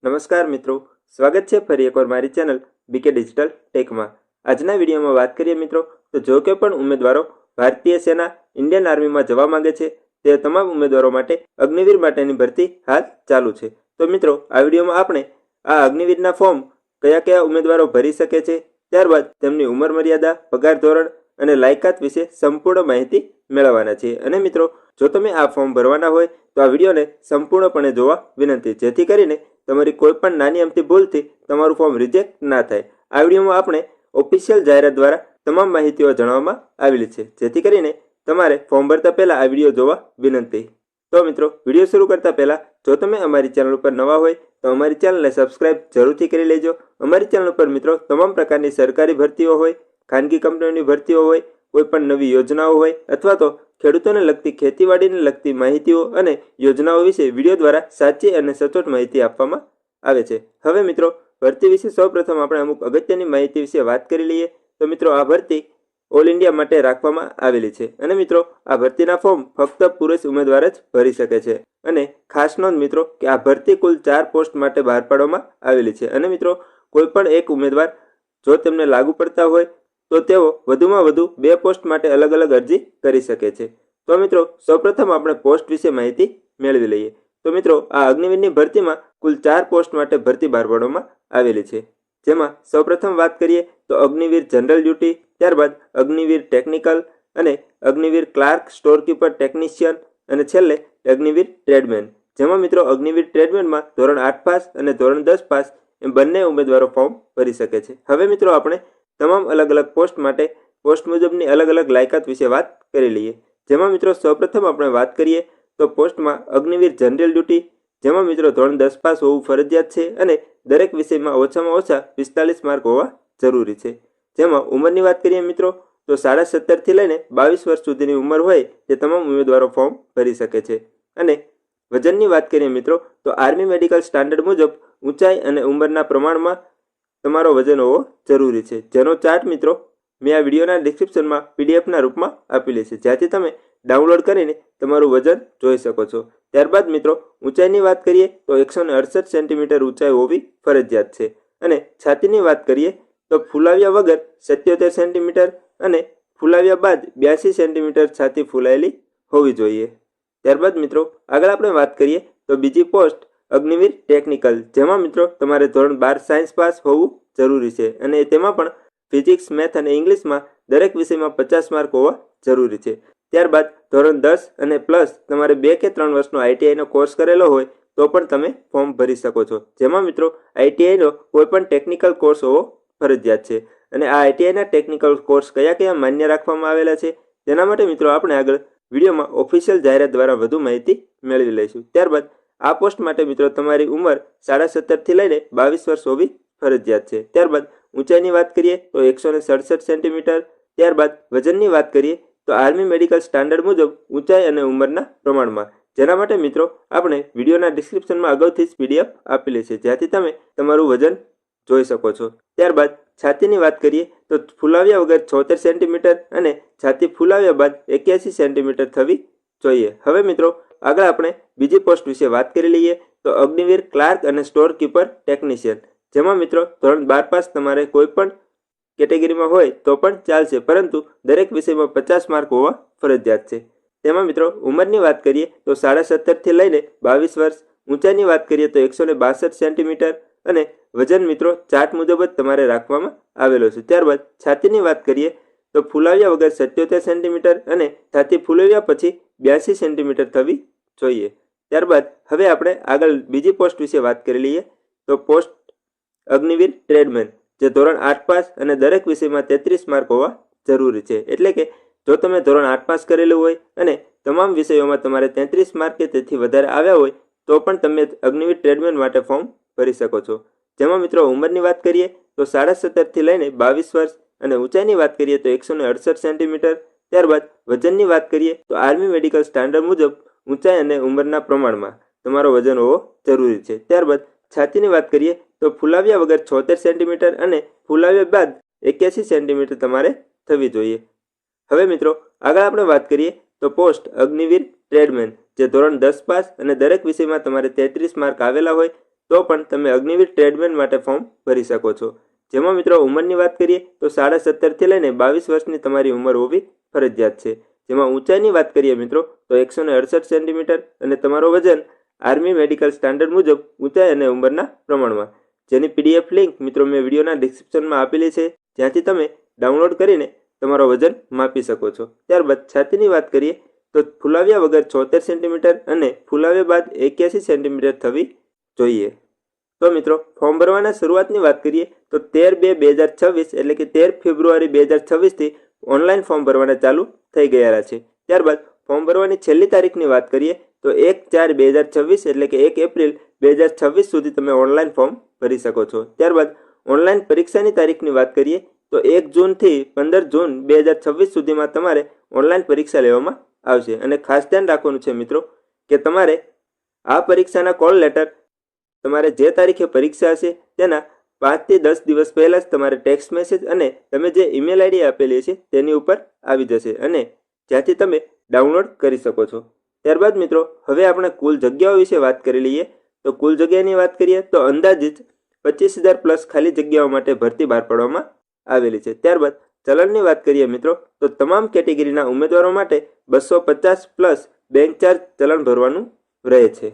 નમસ્કાર મિત્રો, સ્વાગત છે ફરી એકવાર મારી ચેનલ બીકે ડિજિટલ ટેકમાં। આજના વિડીયોમાં વાત કરીએ મિત્રો તો જો કે પણ ઉમેદવારો ભારતીય સેના ઇન્ડિયન આર્મીમાં જવા માંગે છે તે તમામ ઉમેદવારો માટે અગ્નિવીર માટેની ભરતી હાલ ચાલુ છે। તો મિત્રો આ વિડીયોમાં આપણે આ અગ્નિવીરના ફોર્મ કયા કયા ઉમેદવારો ભરી શકે છે, ત્યારબાદ તેમની ઉંમર મર્યાદા, પગાર ધોરણ અને લાયકાત વિશે સંપૂર્ણ માહિતી મેળવવાના છીએ। અને મિત્રો જો તમે આ ફોર્મ ભરવાના હોય તો આ વિડીયોને સંપૂર્ણપણે જોવા વિનંતી, જેથી કરીને તમારી કોઈ પણ નાની અમથી ભૂલથી તમારું ફોર્મ રિજેક્ટ ના થાય। આ વિડીયોમાં આપણે ઓફિશિયલ જાહેરાત દ્વારા તમામ માહિતીઓ જણાવવામાં આવેલી છે, જેથી કરીને તમારે ફોર્મ ભરતા પહેલા આ વિડીયો જોવા વિનંતી। તો મિત્રો વિડીયો શરૂ કરતા પહેલા જો તમે અમારી ચેનલ ઉપર નવા હોય તો અમારી ચેનલને સબસ્ક્રાઇબ જરૂરથી કરી લેજો। અમારી ચેનલ ઉપર મિત્રો તમામ પ્રકારની સરકારી ભરતીઓ હોય, ખાનગી કંપનીઓની ભરતીઓ હોય, કોઈ પણ નવી યોજનાઓ હોય અથવા તો ખેડૂતોને લગતી, ખેતીવાડીને લગતી માહિતીઓ અને યોજનાઓ વિશે વિડીયો દ્વારા સાચી અને સચોટ માહિતી આપવામાં આવે છે। હવે મિત્રો ભરતી વિશે સૌપ્રથમ આપણે અમુક અગત્યની માહિતી વિશે વાત કરી લઈએ। તો મિત્રો આ ભરતી ઓલ ઇન્ડિયા માટે રાખવામાં આવેલી છે અને મિત્રો આ ભરતીના ફોર્મ ફક્ત પુરુષ ઉમેદવાર જ ભરી શકે છે। અને ખાસ નોંધ મિત્રો કે આ ભરતી કુલ 4 પોસ્ટ માટે બહાર પાડવામાં આવેલી છે અને મિત્રો કોઈ પણ એક ઉમેદવાર જો તેમને લાગુ પડતા હોય તો તેઓ વધુમાં વધુ 2 પોસ્ટ માટે અલગ અલગ અરજી કરી શકે છે। તો મિત્રો સૌપ્રથમ આપણે પોસ્ટ વિશે માહિતી મેળવી લઈએ। તો મિત્રો આ અગ્નિવીરની ભરતીમાં કુલ 4 પોસ્ટ માટે ભરતી બહાર પાડવામાં આવેલી છે, જેમાં સૌપ્રથમ વાત કરીએ તો અગ્નિવીર જનરલ ડ્યુટી, ત્યારબાદ અગ્નિવીર ટેકનિકલ અને અગ્નિવીર ક્લાર્ક, સ્ટોરકીપર ટેકનિશિયન અને છેલ્લે અગ્નિવીર ટ્રેડમેન। જેમાં મિત્રો અગ્નિવીર ટ્રેડમેનમાં ધોરણ 8 પાસ અને ધોરણ 10 પાસ એમ બંને ઉમેદવારો ફોર્મ ભરી શકે છે। હવે મિત્રો આપણે તમામ અલગ અલગ પોસ્ટ માટે પોસ્ટ મુજબની અલગ અલગ લાયકાત વિશે વાત કરી લઈએ। જેમાં મિત્રો સૌપ્રથમ આપણે વાત કરીએ તો પોસ્ટમાં અગ્નિવીર જનરલ ડ્યુટી, જેમાં મિત્રો ધોરણ 10 પાસ હોવું ફરજિયાત છે અને દરેક વિષયમાં ઓછામાં ઓછા 45 માર્ક હોવા જરૂરી છે। જેમાં ઉંમરની વાત કરીએ મિત્રો તો 17.5 થી લઈને 22 વર્ષ સુધીની ઉંમર હોય તે તમામ ઉમેદવારો ફોર્મ ભરી શકે છે। અને વજનની વાત કરીએ મિત્રો તો આર્મી મેડિકલ સ્ટાન્ડર્ડ મુજબ ઊંચાઈ અને ઉંમરના પ્રમાણમાં તમારો વજન હોવો જરૂરી છે, જેનો ચાર્ટ મિત્રો મેં આ વિડીયોના ડિસ્ક્રિપ્શનમાં પીડીએફના રૂપમાં આપેલી છે, જ્યાંથી તમે ડાઉનલોડ કરીને તમારું વજન જોઈ શકો છો। ત્યારબાદ મિત્રો ઊંચાઈની વાત કરીએ તો 168 સેન્ટીમીટર ઊંચાઈ હોવી ફરજિયાત છે અને છાતીની વાત કરીએ તો ફૂલાવ્યા વગર 77 સેન્ટીમીટર અને ફૂલાવ્યા બાદ 82 સેન્ટીમીટર છાતી ફૂલાયેલી હોવી જોઈએ। ત્યારબાદ મિત્રો આગળ આપણે વાત કરીએ તો બીજી પોસ્ટ અગ્નિવીર ટેકનિકલ, જેમાં મિત્રો તમારે ધોરણ 12 સાયન્સ પાસ હોવું જરૂરી છે અને તેમાં પણ ફિઝિક્સ, મેથ અને ઇંગ્લિશમાં દરેક વિષયમાં 50 માર્ક હોવા જરૂરી છે। ત્યારબાદ ધોરણ 10 અને પ્લસ તમારે 2 કે 3 વર્ષનો આઈટીઆઈનો કોર્સ કરેલો હોય તો પણ તમે ફોર્મ ભરી શકો છો। જેમાં મિત્રો આઈટીઆઈનો કોઈ પણ ટેકનિકલ કોર્સ હોવો ફરજિયાત છે અને આ આઈટીઆઈના ટેકનિકલ કોર્સ કયા કયા માન્ય રાખવામાં આવેલા છે તેના માટે મિત્રો આપણે આગળ વિડીયોમાં ઓફિશિયલ જાહેરાત દ્વારા વધુ માહિતી મેળવી લઈશું। ત્યારબાદ આ પોસ્ટ માટે મિત્રો તમારી ઉંમર 17.5 થી લઈને 22 વર્ષ હોવી ફરજિયાત છે। ત્યારબાદ ઊંચાઈની વાત કરીએ તો 167 સેન્ટીમીટર। ત્યારબાદ વજનની વાત કરીએ તો આર્મી મેડિકલ સ્ટાન્ડર્ડ મુજબ ઊંચાઈ અને ઉંમરના પ્રમાણમાં, જેના માટે મિત્રો આપણે વિડીયોના ડિસ્ક્રિપ્શનમાં અગાઉથી જ પીડીએફ આપેલી છે, જ્યાંથી તમે તમારું વજન જોઈ શકો છો। ત્યારબાદ છાતીની વાત કરીએ તો ફૂલાવ્યા વગર 76 સેન્ટીમીટર અને છાતી ફૂલાવ્યા બાદ 81 સેન્ટીમીટર થવી જોઈએ। હવે મિત્રો આગળ આપણે બીજી પોસ્ટ વિશે વાત કરી લઈએ તો અગ્નિવીર ક્લાર્ક અને સ્ટોર કીપર ટેકનિશિયન, જેમાં મિત્રો ધોરણ 12 પાસ તમારે કોઈ પણ કેટેગરીમાં હોય તો પણ ચાલશે, પરંતુ દરેક વિષયમાં 50 માર્ક હોવા ફરજિયાત છે। તેમાં મિત્રો ઉંમરની વાત કરીએ તો 17.5 થી લઈને 22 વર્ષ, ઊંચાઈની વાત કરીએ તો 162 સેન્ટીમીટર અને વજન મિત્રો ચાર્ટ મુજબ જ તમારે રાખવામાં આવેલો છે। ત્યારબાદ છાતીની વાત કરીએ તો ફૂલાવ્યા વગર 77 સેન્ટીમીટર અને છાતી ફૂલાવ્યા પછી 82 સેન્ટીમીટર થવી જોઈએ। ત્યારબાદ હવે આપણે આગળ બીજી પોસ્ટ વિશે વાત કરી લઈએ તો પોસ્ટ અગ્નિવીર ટ્રેડમેન, જે ધોરણ 8 પાસ અને દરેક વિષયમાં 33 માર્ક હોવા જરૂરી છે। એટલે કે જો તમે ધોરણ 8 પાસ કરેલું હોય અને તમામ વિષયોમાં તમારે 33 માર્ક કે તેથી વધારે આવ્યા હોય તો પણ તમે અગ્નિવીર ટ્રેડમેન માટે ફોર્મ ભરી શકો છો। જેમાં મિત્રો ઉંમરની વાત કરીએ તો 17.5 થી લઈને 22 વર્ષ અને ઊંચાઈની વાત કરીએ તો 168 સેન્ટીમીટર। ત્યારબાદ વજનની વાત કરીએ તો આર્મી મેડિકલ સ્ટાન્ડર્ડ મુજબ ઊંચાઈ અને ઉંમરના પ્રમાણમાં તમારો વજન હોવો જરૂરી છે। ત્યારબાદ છાતીની વાત કરીએ તો ફૂલાવ્યા વગર 76 સેન્ટીમીટર અને ફૂલાવ્યા બાદ 81 સેન્ટીમીટર તમારે થવી જોઈએ। હવે મિત્રો આગળ આપણે વાત કરીએ તો પોસ્ટ અગ્નિવીર ટ્રેડમેન, જે ધોરણ 10 પાસ અને દરેક વિષયમાં તમારે 33 માર્ક આવેલા હોય તો પણ તમે અગ્નિવીર ટ્રેડમેન માટે ફોર્મ ભરી શકો છો। જેમાં મિત્રો ઉંમરની વાત કરીએ તો 17.5 લઈને 22 વર્ષની તમારી ઉંમર હોવી ફરજિયાત છે। જેમાં ઊંચાઈની વાત કરીએ મિત્રો તો 168 સેન્ટીમીટર અને તમારો વજન આર્મી મેડિકલ સ્ટાન્ડર્ડ મુજબ ઊંચાઈ અને ઉંમરના પ્રમાણમાં, જેની PDF લિંક મિત્રો મેં વિડીયોના ડિસ્ક્રિપ્શનમાં આપેલી છે, જ્યાંથી તમે ડાઉનલોડ કરીને તમારો વજન માપી શકો છો। ત્યારબાદ છાતીની વાત કરીએ તો ફૂલાવ્યા વગર 76 સેન્ટીમીટર અને ફૂલાવ્યા બાદ 81 સેન્ટીમીટર થવી જોઈએ। તો મિત્રો ફોર્મ ભરવાના શરૂઆતની વાત કરીએ તો 13/2/2026 એટલે કે 13 ફેબ્રુઆરી 2026થી ઓનલાઈન ફોર્મ ભરવાના ચાલુ થઈ ગયેલા છે। ત્યારબાદ ફોર્મ ભરવાની છેલ્લી તારીખની વાત કરીએ તો 1/4/2026 એટલે કે 1 એપ્રિલ 2026 સુધી તમે ઓનલાઈન ફોર્મ ભરી શકો છો। ત્યારબાદ ઓનલાઈન પરીક્ષાની તારીખની વાત કરીએ તો 1 જૂનથી 15 જૂન 2026 સુધીમાં તમારે ઓનલાઈન પરીક્ષા લેવામાં આવશે। અને ખાસ ધ્યાન રાખવાનું છે મિત્રો કે તમારે આ પરીક્ષાના કોલ લેટર તમારે જે તારીખે પરીક્ષા હશે તેના 5 થી 10 દિવસ પહેલાં જ તમારે ટેક્સ્ટ મેસેજ અને તમે જે ઈમેલ આઈડી આપેલી છે તેની ઉપર આવી જશે અને જ્યાંથી તમે ડાઉનલોડ કરી શકો છો। ત્યારબાદ મિત્રો હવે આપણે કુલ જગ્યાઓ વિશે વાત કરી લઈએ તો કુલ જગ્યાની વાત કરીએ તો અંદાજિત 25,000 પ્લસ ખાલી જગ્યાઓ માટે ભરતી બહાર પાડવામાં આવેલી છે। ત્યારબાદ ચલણની વાત કરીએ મિત્રો તો તમામ કેટેગરીના ઉમેદવારો માટે 250 પ્લસ બેંક ચાર્જ ચલણ ભરવાનું રહે છે।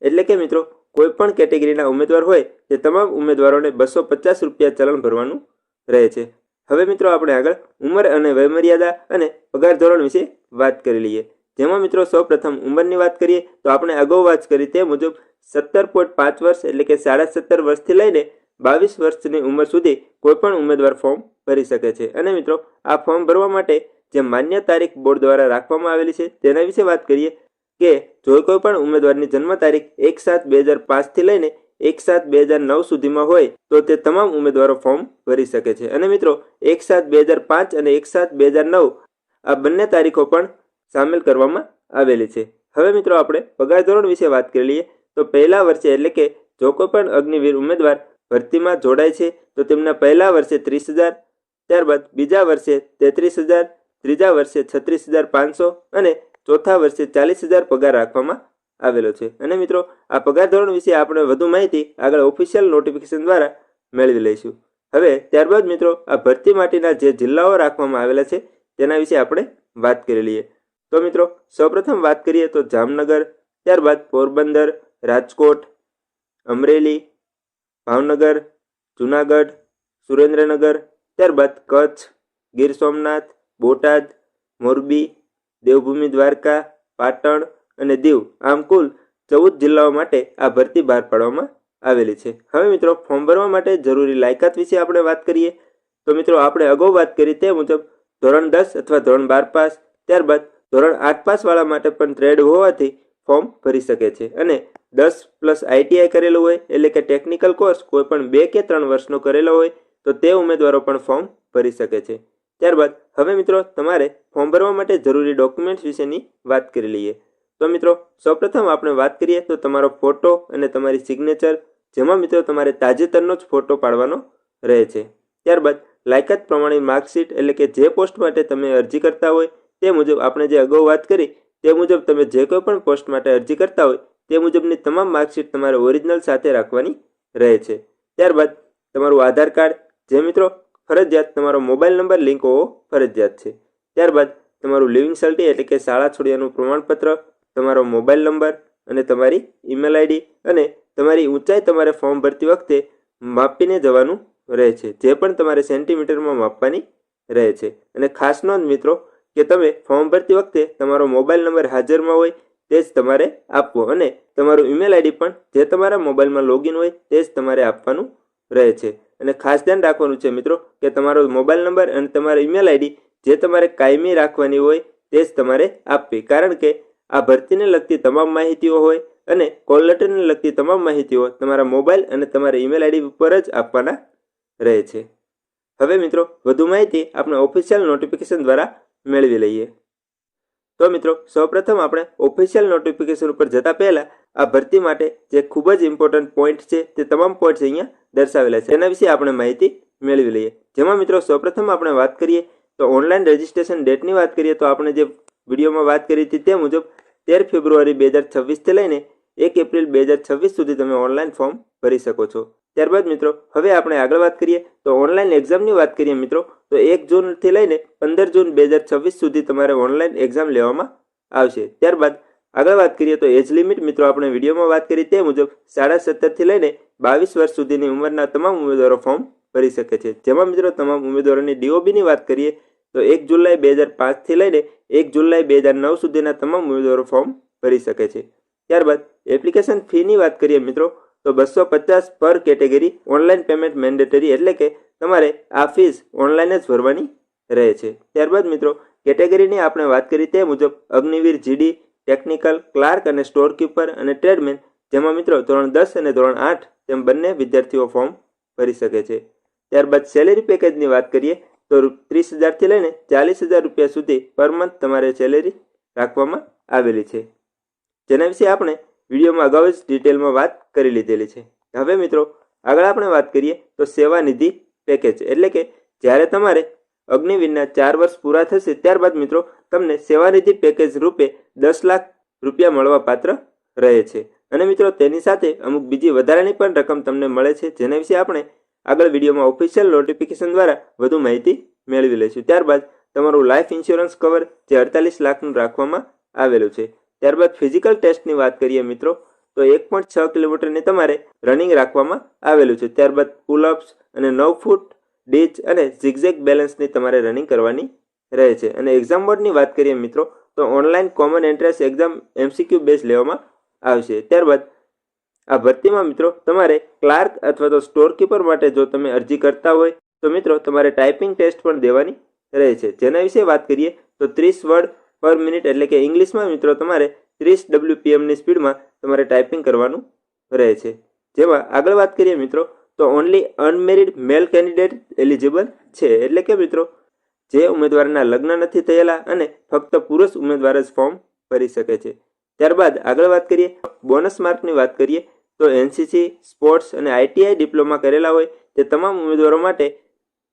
એટલે કે મિત્રો કોઈ પણ કેટેગરીના ઉમેદવાર હોય તે તમામ ઉમેદવારોને 250 રૂપિયા ચલણ ભરવાનું રહે છે। હવે મિત્રો આપણે આગળ ઉંમર અને વયમર્યાદા અને પગાર ધોરણ વિશે વાત કરી લઈએ। જેમાં મિત્રો સૌપ્રથમ ઉંમરની વાત કરીએ તો આપણે અગાઉ વાત કરી તે મુજબ 17.5 વર્ષ એટલે કે 17.5 વર્ષથી લઈને 22 વર્ષની ઉંમર સુધી કોઈ પણ ઉમેદવાર ફોર્મ ભરી શકે છે। અને મિત્રો આ ફોર્મ ભરવા માટે જે માન્ય તારીખ બોર્ડ દ્વારા રાખવામાં આવેલી છે તેના વિશે વાત કરીએ કે જો કોઈ પણ ઉમેદવારની જન્મ તારીખ 1/7/2005 થી લઈને 1/7/2009 સુધીમાં હોય તો તે તમામ ઉમેદવારો ફોર્મ ભરી શકે છે। અને મિત્રો 1/7/2005 અને 1/7/2009 આ બંને તારીખો પણ સામેલ કરવામાં આવેલી છે। હવે મિત્રો આપણે પગાર ધોરણ વિશે વાત કરી લઈએ તો પહેલા વર્ષે એટલે કે જો કોઈ પણ અગ્નિવીર ઉમેદવાર ભરતીમાં જોડાય છે તો તેમના પહેલા વર્ષે 30,000, ત્યારબાદ બીજા વર્ષે 33,000, ત્રીજા વર્ષે 36,500 અને ચોથા વર્ષે 40,000 પગાર રાખવામાં આવેલો છે। અને મિત્રો આ પગાર ધોરણ વિશે આપણે વધુ માહિતી આગળ ઓફિશિયલ નોટિફિકેશન દ્વારા મેળવી લઈશું। હવે ત્યારબાદ મિત્રો આ ભરતી માટેના જે જિલ્લાઓ રાખવામાં આવેલા છે તેના વિશે આપણે વાત કરી લઈએ। તો મિત્રો સૌપ્રથમ વાત કરીએ તો જામનગર, ત્યારબાદ પોરબંદર, રાજકોટ, અમરેલી, ભાવનગર, જૂનાગઢ, સુરેન્દ્રનગર, ત્યારબાદ કચ્છ, ગીર સોમનાથ, બોટાદ, મોરબી, દેવભૂમિ દ્વારકા, પાટણ અને દીવ આમ કુલ 14 જિલ્લાઓ માટે આ ભરતી બહાર પાડવામાં આવેલી છે। હવે મિત્રો ફોર્મ ભરવા માટે જરૂરી લાયકાત વિશે આપણે વાત કરીએ તો મિત્રો આપણે અગાઉ વાત કરી તે મુજબ ધોરણ 10 અથવા ધોરણ 12 પાસ, ત્યારબાદ ધોરણ 8 પાસ વાળા માટે પણ ટ્રેડ હોવાથી ફોર્મ ભરી શકે છે। અને 10 પ્લસ ITI કરેલું હોય એટલે કે ટેકનિકલ કોર્સ કોઈ પણ 2 કે 3 વર્ષનો કરેલો હોય તો તે ઉમેદવારો પણ ફોર્મ ભરી શકે છે। ત્યારબાદ હવે મિત્રો તમારે ફોર્મ ભરવા માટે જરૂરી ડોક્યુમેન્ટ્સ વિશેની વાત કરી લઈએ। તો મિત્રો સૌપ્રથમ આપણે વાત કરીએ તો તમારો ફોટો અને તમારી સિગ્નેચર, જેમાં મિત્રો તમારે તાજેતરનો જ ફોટો પાડવાનો રહે છે। ત્યારબાદ લાયકાત પ્રમાણે માર્કશીટ એટલે કે જે પોસ્ટ માટે તમે અરજી કરતા હોય તે મુજબ આપણે જે અગાઉ વાત કરી તે મુજબ તમે જે કોઈ પણ પોસ્ટ માટે અરજી કરતા હોય તે મુજબની તમામ માર્કશીટ તમારે ઓરિજિનલ સાથે રાખવાની રહે છે। ત્યારબાદ તમારું આધાર કાર્ડ, જે મિત્રો ફરજિયાત તમારો મોબાઈલ નંબર લિંક હોવો ફરજિયાત છે। ત્યારબાદ તમારું લિવિંગ સર્ટિફિકેટ એટલે કે શાળા છોડ્યાનું પ્રમાણપત્ર, તમારો મોબાઈલ નંબર અને તમારી ઈમેલ આઈડી અને તમારી ઊંચાઈ તમારે ફોર્મ ભરતી વખતે માપીને જવાનું રહે છે, જે પણ તમારે સેન્ટીમીટરમાં માપવાની રહે છે। અને ખાસ નોંધ મિત્રો કે તમે ફોર્મ ભરતી વખતે તમારો મોબાઈલ નંબર હાજરમાં હોય તે જ તમારે આપવો અને તમારું ઈમેલ આઈડી પણ જે તમારા મોબાઈલમાં લોગિન હોય તે જ તમારે આપવાનું રહે છે। અને ખાસ ધ્યાન રાખવાનું છે મિત્રો કે તમારો મોબાઈલ નંબર અને તમારી ઈમેલ આઈડી જે તમારે કાયમી રાખવાની હોય તે જ તમારે આપવી, કારણ કે આ ભરતીને લગતી તમામ માહિતીઓ હોય અને કોલ લેટરને લગતી તમામ માહિતીઓ તમારા મોબાઈલ અને તમારા ઈમેલ આઈડી ઉપર જ આપવાના રહે છે। હવે મિત્રો વધુ માહિતી આપણે ઓફિશિયલ નોટિફિકેશન દ્વારા મેળવી લઈએ। તો મિત્રો સૌપ્રથમ આપણે ઓફિશિયલ નોટિફિકેશન ઉપર જતા પહેલા આ ભરતી માટે જે ખૂબ જ ઇમ્પોર્ટન્ટ પોઈન્ટ છે તે તમામ પોઈન્ટ્સ અહીંયા દર્શાવેલા છે, એના વિશે આપણે માહિતી મેળવી લઈએ। જેમાં મિત્રો સૌપ્રથમ આપણે વાત કરીએ તો ઓનલાઈન રજિસ્ટ્રેશન ડેટની વાત કરીએ તો આપણે જે વિડીયોમાં વાત કરી હતી તે મુજબ 13 ફેબ્રુઆરી 2026 થી લઈને 1 એપ્રિલ 2026 સુધી તમે ઓનલાઈન ફોર્મ ભરી શકો છો। ત્યારબાદ મિત્રો હવે આપણે આગળ વાત કરીએ તો ઓનલાઈન એક્ઝામની વાત કરીએ મિત્રો તો 1 જૂનથી લઈને 15 જૂન 2026 સુધી તમારે ઓનલાઈન એક્ઝામ લેવામાં આવશે। ત્યારબાદ આગળ વાત કરીએ તો એજ લિમિટ મિત્રો આપણે વિડીયોમાં વાત કરી તે મુજબ 17.5 થી લઈને 22 વર્ષ સુધીની ઉંમરના તમામ ઉમેદવારો ફોર્મ ભરી શકે છે। જેમાં મિત્રો તમામ ઉમેદવારોની ડીઓબીની વાત કરીએ તો 1 જુલાઈ 2005 થી લઈને 1 જુલાઈ 2009 સુધીના તમામ ઉમેદવારો ફોર્મ ભરી શકે છે। ત્યારબાદ એપ્લિકેશન ફીની વાત કરીએ મિત્રો તો 250 પર કેટેગરી ઓનલાઈન પેમેન્ટ મેન્ડેટરી એટલે કે તમારે આ ફીસ ઓનલાઈન જ ભરવાની રહે છે। ત્યારબાદ મિત્રો કેટેગરીની આપણે વાત કરી તે મુજબ અગ્નિવીર જીડી, ટેકનિકલ, ક્લાર્ક અને સ્ટોર કીપર અને ટ્રેડમેન જેમાં મિત્રો ધોરણ 10 અને ધોરણ 8 તેમ બંને વિદ્યાર્થીઓ ફોર્મ ભરી શકે છે। ત્યારબાદ સેલેરી પેકેજની વાત કરીએ તો 30,000 થી લઈને 40,000 રૂપિયા સુધી પર મંથ તમારે સેલેરી રાખવામાં આવેલી છે, જેના વિશે આપણે વિડીયોમાં અગાઉ જ ડિટેલમાં વાત કરી લીધેલી છે। હવે મિત્રો આગળ આપણે વાત કરીએ તો સેવા નિધિ પેકેજ એટલે કે જ્યારે તમારે અગ્નિવીરના 4 વર્ષ પૂરા થશે ત્યારબાદ મિત્રો તમને સેવા નિધિ પેકેજ રૂપે 10 લાખ રૂપિયા મળવા પાત્ર રહે છે અને મિત્રો તેની સાથે અમુક બીજી વધારાની પણ રકમ તમને મળે છે, જેના વિશે આપણે આગળ વિડીયોમાં ઓફિશિયલ નોટિફિકેશન દ્વારા વધુ માહિતી મેળવી લઈશું। ત્યારબાદ તમારું લાઈફ ઇન્સ્યોરન્સ કવર જે 48 લાખનું રાખવામાં આવેલું છે। ત્યારબાદ ફિઝિકલ ટેસ્ટની વાત કરીએ મિત્રો તો 1.6 કિલોમીટરની તમારે રનિંગ રાખવામાં આવેલું છે। ત્યારબાદ પુલઅપ્સ અને 9 ફૂટ ડીચ અને ઝિગઝેગ બેલેન્સની તમારે રનિંગ કરવાની રહે છે અને એક્ઝામ બોર્ડની વાત કરીએ મિત્રો તો online common entrance exam MCQ base લેવામાં આવશે। ત્યારબાદ આ ભરતીમાં મિત્રો તમારે ક્લાર્ક અથવા તો સ્ટોર કીપર માટે જો તમે અરજી કરતા હોય તો મિત્રો તમારે ટાઈપિંગ ટેસ્ટ પણ દેવાની રહે છે, જેના વિશે વાત કરીએ તો 30 વર્ડ પર મિનિટ એટલે કે ઇંગ્લિશમાં મિત્રો તમારે 30 WPMની સ્પીડમાં તમારે ટાઈપિંગ કરવાનું રહે છે। જેમાં આગળ વાત કરીએ મિત્રો તો ઓનલી અનમેરિડ મેલ કેન્ડિડેટ એલિજિબલ છે એટલે કે મિત્રો જે ઉમેદવારના લગ્ન નથી થયેલા અને ફક્ત પુરુષ ઉમેદવાર જ ફોર્મ ભરી શકે છે। ત્યારબાદ આગળ વાત કરીએ બોનસ માર્કની વાત કરીએ તો એનસીસી, સ્પોર્ટ્સ અને આઈટીઆઈ ડિપ્લોમા કરેલા હોય તે તમામ ઉમેદવારો માટે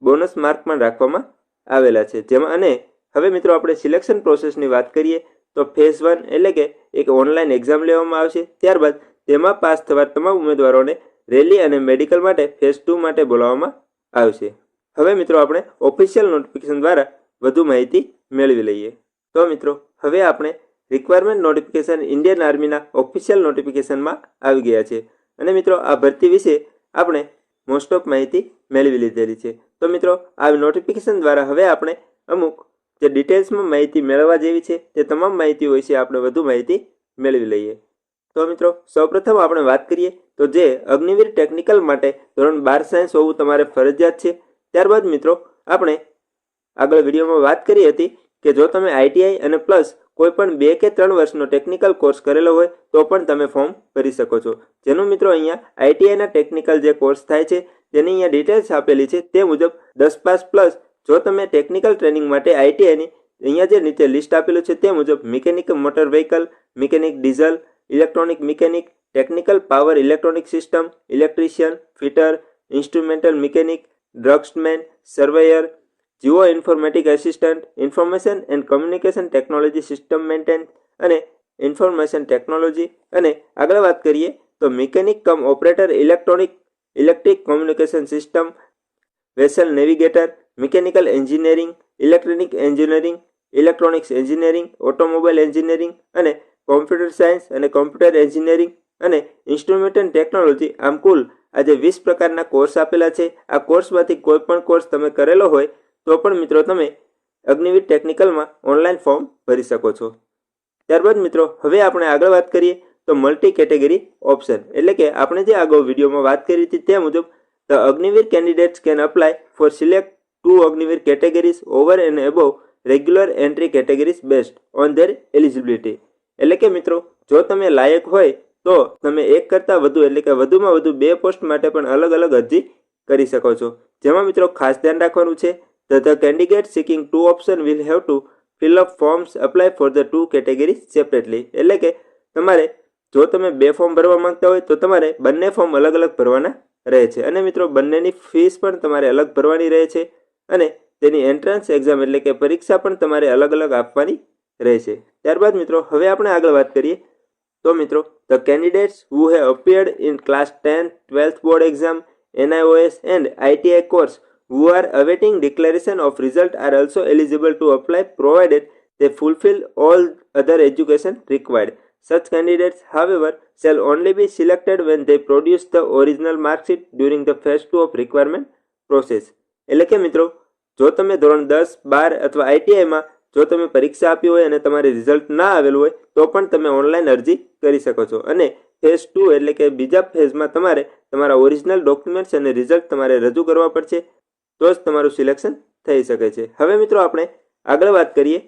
બોનસ માર્ક પણ રાખવામાં આવેલા છે। જેમાં અને હવે મિત્રો આપણે સિલેક્શન પ્રોસેસની વાત કરીએ તો ફેઝ 1 એટલે કે એક ઓનલાઈન એક્ઝામ લેવામાં આવશે। ત્યારબાદ તેમાં પાસ થવા તમામ ઉમેદવારોને રેલી અને મેડિકલ માટે ફેઝ 2 માટે બોલાવવામાં આવશે। હવે મિત્રો આપણે ઓફિશિયલ નોટિફિકેશન દ્વારા વધુ માહિતી મેળવી લઈએ તો મિત્રો હવે આપણે રિક્વાયરમેન્ટ નોટિફિકેશન ઇન્ડિયન આર્મીના ઓફિશિયલ નોટિફિકેશનમાં આવી ગયા છે અને મિત્રો આ ભરતી વિશે આપણે મોસ્ટ ઓફ માહિતી મેળવી લીધેલી છે। તો મિત્રો આ નોટિફિકેશન દ્વારા હવે આપણે અમુક જે ડિટેલ્સમાં માહિતી મેળવવા જેવી છે તે તમામ માહિતીઓ વિશે આપણે વધુ માહિતી મેળવી લઈએ। તો મિત્રો સૌપ્રથમ આપણે વાત કરીએ તો જે અગ્નિવીર ટેકનિકલ માટે ધોરણ 12 સાયન્સ હોવું તમારે ફરજિયાત છે। ત્યારબાદ મિત્રો આપણે આગળ વિડીયોમાં વાત કરી હતી કે જો તમે આઈટીઆઈ અને પ્લસ કોઈ પણ 2 કે 3 વર્ષનો ટેકનિકલ કોર્સ કરેલો હોય તો પણ તમે ફોર્મ ભરી શકો છો, જેનું મિત્રો અહીંયા આઈટીઆઈના ટેકનિકલ જે કોર્સ થાય છે તેની અહીંયા ડિટેલ્સ આપેલી છે તે મુજબ 10 પાસ પ્લસ જો તમે ટેકનિકલ ટ્રેનિંગ માટે આઈટીઆઈની અહીંયા જે નીચે લિસ્ટ આપેલું છે તે મુજબ mechanic motor vehicle, mechanic diesel, electronic mechanic, technical power electronic system, electrician, fitter, instrumental mechanic, draughtsman, surveyor, geo informatic assistant, information and communication technology system maintenance અને ઇન્ફોર્મેશન ટેકનોલોજી અને આગળ વાત કરીએ તો mechanic cum operator electric communication system, vessel navigator, mechanical engineering, electronic engineering, electronics engineering, automobile engineering અને computer science અને computer engineering અને instrument technology આમ કુલ આજે 20 પ્રકારના કોર્સ આપેલા છે। આ કોર્સમાંથી કોઈ પણ કોર્સ તમે કરેલો હોય તો પણ મિત્રો તમે અગ્નિવીર ટેકનિકલમાં ઓનલાઈન ફોર્મ ભરી શકો છો। ત્યારબાદ મિત્રો હવે આપણે આગળ વાત કરીએ તો મલ્ટી કેટેગરી ઓપ્શન એટલે કે આપણે જે આગળ વિડીયોમાં વાત કરી હતી તે મુજબ the Agniveer candidates can apply for select 2 Agniveer categories over and above regular entry categories based on their eligibility એટલે કે મિત્રો જો તમે લાયક હોય તો તમે એક કરતાં વધુ એટલે કે વધુમાં વધુ 2 પોસ્ટ માટે પણ અલગ અલગ અરજી કરી શકો છો। જેમાં મિત્રો ખાસ ધ્યાન રાખવાનું છે the candidate seeking 2 option will have to fill up forms apply for the 2 categories separately એટલે કે તમારે જો તમે 2 ફોર્મ ભરવા માંગતા હોય તો તમારે બંને ફોર્મ અલગ અલગ ભરવાના રહે છે અને મિત્રો બંનેની ફીસ પણ તમારે અલગ ભરવાની રહે છે અને તેની એન્ટ્રન્સ એક્ઝામ એટલે કે પરીક્ષા પણ તમારે અલગ અલગ આપવાની રહે છે। ત્યારબાદ મિત્રો હવે આપણે આગળ વાત કરીએ તો મિત્રો, the candidates who have appeared in class 10, 12th board exam, NIOS and ITI course who are awaiting declaration of result are also eligible to apply provided they fulfill all other education required. Such candidates, however, shall only be selected when they produce the original mark sheet during the phase 2 of requirement process. એટલે કે મિત્રો, જો તમે ધોરણ 10, 12 અથવા આઈટીઆઈમાં જો તમે પરીક્ષા આપી હોય અને તમારે રિઝલ્ટ ના આવેલું હોય તો પણ તમે ઓનલાઈન અરજી કરી શકો છો અને ફેઝ 2 એટલે કે બીજા ફેઝમાં તમારે તમારા ઓરિજિનલ ડોક્યુમેન્ટ્સ અને રિઝલ્ટ તમારે રજૂ કરવા પડશે તો જ તમારું સિલેક્શન થઈ શકે છે. હવે મિત્રો આપણે આગળ વાત કરીએ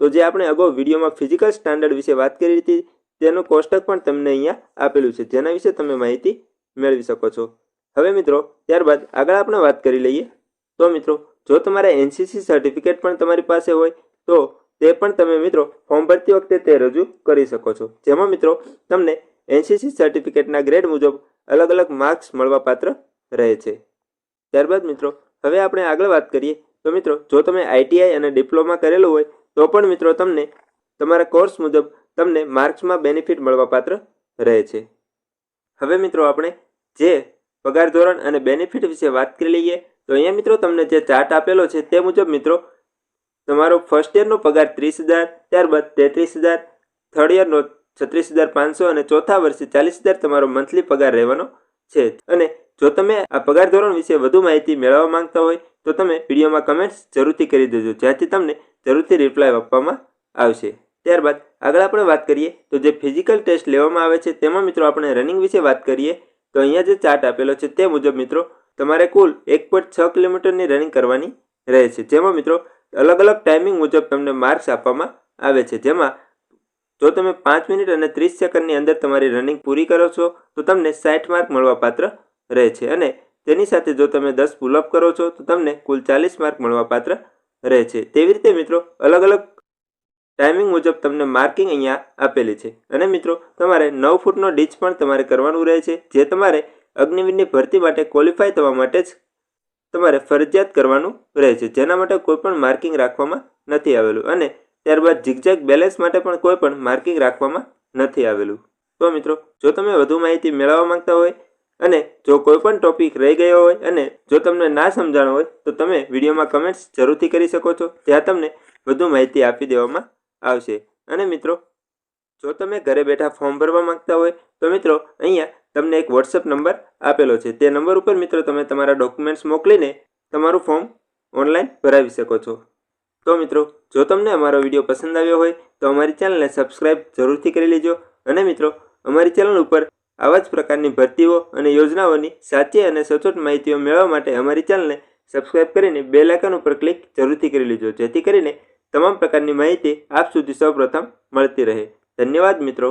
તો જે આપણે અગાઉ વિડીયોમાં ફિઝિકલ સ્ટાન્ડર્ડ વિશે વાત કરી હતી તેનું કોષ્ટક પણ તમને અહીંયા આપેલું છે જેના વિશે તમે માહિતી મેળવી શકો છો. હવે મિત્રો ત્યારબાદ આગળ આપણે વાત કરી લઈએ તો મિત્રો જો તમારે એનસીસી સર્ટિફિકેટ પણ તમારી પાસે હોય તો તે પણ તમે મિત્રો ફોર્મ ભરતી વખતે તે રજૂ કરી શકો છો જેમાં મિત્રો તમને એનસીસી સર્ટિફિકેટના ગ્રેડ મુજબ અલગ અલગ માર્ક્સ મળવાપાત્ર રહે છે. ત્યારબાદ મિત્રો હવે આપણે આગળ વાત કરીએ તો મિત્રો જો તમે આઈટીઆઈ અને ડિપ્લોમા કરેલું હોય તો પણ મિત્રો તમને તમારા કોર્સ મુજબ તમને માર્ક્સમાં બેનિફિટ મળવાપાત્ર રહે છે. હવે મિત્રો આપણે જે પગાર ધોરણ અને બેનિફિટ વિશે વાત કરી લઈએ તો અહીંયા મિત્રો તમને જે ચાર્ટ આપેલો છે તે મુજબ મિત્રો તમારો ફર્સ્ટ યરનો પગાર 30,000, ત્યારબાદ 33,000, થર્ડ યરનો 36,500 અને ચોથા વર્ષે 40,000 તમારો મંથલી પગાર રહેવાનો છે. અને જો તમે આ પગાર ધોરણ વિશે વધુ માહિતી મેળવવા માંગતા હોય તો તમે વિડીયોમાં કમેન્ટ્સ જરૂરથી કરી દેજો જ્યાંથી તમને જરૂરથી રિપ્લાય આપવામાં આવશે. ત્યારબાદ આગળ આપણે વાત કરીએ તો જે ફિઝિકલ ટેસ્ટ લેવામાં આવે છે તેમાં મિત્રો આપણે રનિંગ વિશે વાત કરીએ તો અહીંયા જે ચાર્ટ આપેલો છે તે મુજબ મિત્રો તમારે કુલ 1.6 કિલોમીટરની રનિંગ કરવાની રહે છે જેમાં મિત્રો અલગ અલગ ટાઈમિંગ મુજબ તમને માર્ક્સ આપવામાં આવે છે જેમાં જો તમે 5 મિનિટ અને 30 સેકન્ડની અંદર તમારી રનિંગ પૂરી કરો છો તો તમને 60 માર્ક મળવાપાત્ર રહે છે અને તેની સાથે જો તમે 10 પુલઅપ કરો છો તો તમને કુલ 40 માર્ક મળવાપાત્ર રહે છે. તેવી રીતે મિત્રો અલગ અલગ ટાઈમિંગ મુજબ તમને માર્કિંગ અહીંયા આપેલી છે અને મિત્રો તમારે 9 ફૂટનો ડીચ પણ તમારે કરવાનું રહે છે જે તમારે અગ્નિવીરની ભરતી માટે ક્વોલિફાય થવા માટે જ તમારે ફરજિયાત કરવાનું રહે છે જેના માટે કોઈ પણ માર્કિંગ રાખવામાં નથી આવેલું અને ત્યારબાદ ઝિગઝેગ બેલેન્સ માટે પણ કોઈ પણ માર્કિંગ રાખવામાં નથી આવેલું. તો મિત્રો જો તમે વધુ માહિતી મેળવવા માંગતા હોય અને જો કોઈ પણ ટોપિક રહી ગયો હોય અને જો તમને ના સમજાણો હોય તો તમે વિડીયોમાં કમેન્ટ્સ જરૂરથી કરી શકો છો ત્યાં તમને વધુ માહિતી આપી દેવામાં આવશે. અને મિત્રો જો તમે ઘરે બેઠા ફોર્મ ભરવા માંગતા હોય તો મિત્રો અહીંયા તમને એક વોટ્સએપ નંબર આપેલો છે તે નંબર ઉપર મિત્રો તમે તમારા ડોક્યુમેન્ટ્સ મોકલીને તમારું ફોર્મ ઓનલાઈન ભરાવી શકો છો. તો મિત્રો જો તમને અમારો વિડીયો પસંદ આવ્યો હોય તો અમારી ચેનલને સબસ્ક્રાઈબ જરૂરથી કરી લેજો અને મિત્રો અમારી ચેનલ ઉપર આવા જ પ્રકારની ભરતીઓ અને યોજનાઓની સાચી અને સચોટ માહિતીઓ મેળવવા માટે અમારી ચેનલને સબસ્ક્રાઈબ કરીને બેલ આઇકન ઉપર ક્લિક જરૂરથી કરી લેજો જેથી કરીને તમામ પ્રકારની માહિતી આપ સુધી સૌપ્રથમ મળતી રહે. ધન્યવાદ મિત્રો.